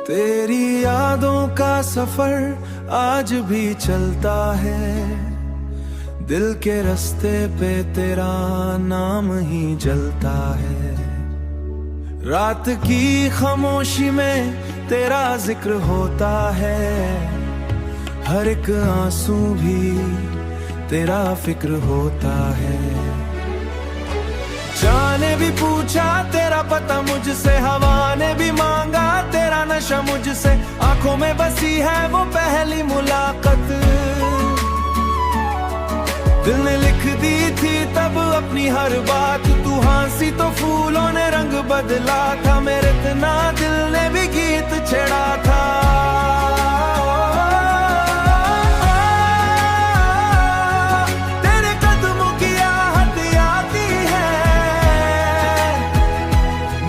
तेरी यादों का सफर आज भी चलता है, दिल के रास्ते पे तेरा नाम ही जलता है। रात की खामोशी में तेरा जिक्र होता है, हर एक आंसू भी तेरा फिक्र होता है। जाने भी पूछा तेरा पता मुझसे, हवा ने भी मांगा तेरा नशा मुझसे, आंखों में बसी है वो पहली मुलाकात। दिल ने लिख दी थी तब अपनी हर बात, तू हंसी तो फूलों ने रंग बदला था, मेरे इतना दिल ने भी गीत छेड़ा था। तेरे कदमों की आहट आती है,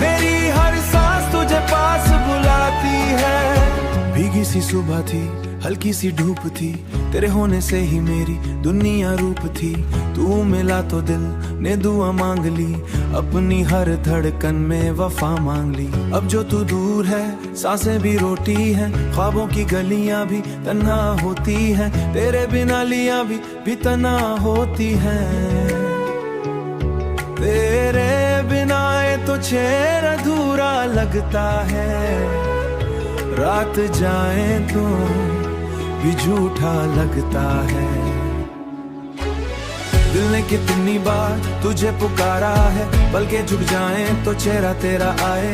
मेरी हर सांस तुझे पास बुलाती है। भीगी सी सुबह थी, हल्की सी धूप थी, तेरे होने से ही मेरी दुनिया रूप थी। तू मिला तो दिल ने दुआ मांग ली, अपनी हर धड़कन में वफा मांग ली। अब जो तू दूर है सांसें भी रोटी है, ख्वाबों की गलियां भी तन्हा होती है, तेरे बिना लिया भी तन्हा होती है। तेरे बिना ये तो चेहरा अधूरा लगता है, रात जाए तो भी झूठा लगता है। दिल ने कितनी बार तुझे पुकारा है, बल्कि झुक जाए तो चेहरा तेरा आए,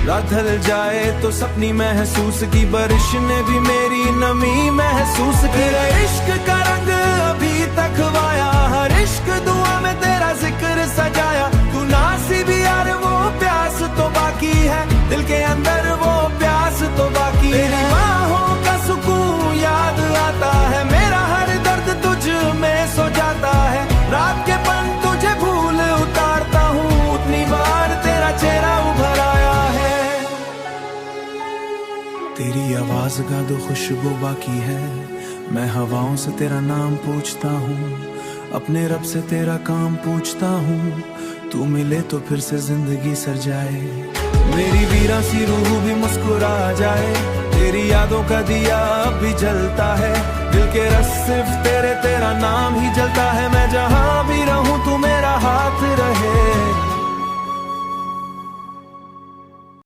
रात ढल जाए तो सपनी महसूस की, बारिश ने भी मेरी नमी महसूस की। तेरा इश्क का रंग अभी तक वाया, हर इश्क दुआ में तेरा जिक्र सजाया। तू नासी भी यार वो प्यास तो बाकी है, दिल के अंदर वो प्यास तो बाकी है। तेरी बाहों का सुकून याद आता है, मेरा हर दर्द तुझ में सो जाता है। रात के पल तुझे भूल उतारता हूँ, उतनी बार तेरा चेहरा उभर आया है। तेरी आवाज का दो खुशबू बाकी है, मैं हवाओं से तेरा नाम पूछता हूँ, अपने रब से तेरा काम पूछता हूँ। तू मिले तो फिर से जिंदगी सर जाए, मेरी वीरा सी रूह भी मुस्कुरा जाए। तेरी यादों का दिया अब भी जलता है, दिल के रस सिर्फ तेरा नाम ही जलता है। मैं जहाँ भी रहूं तू मेरा हाथ रहे।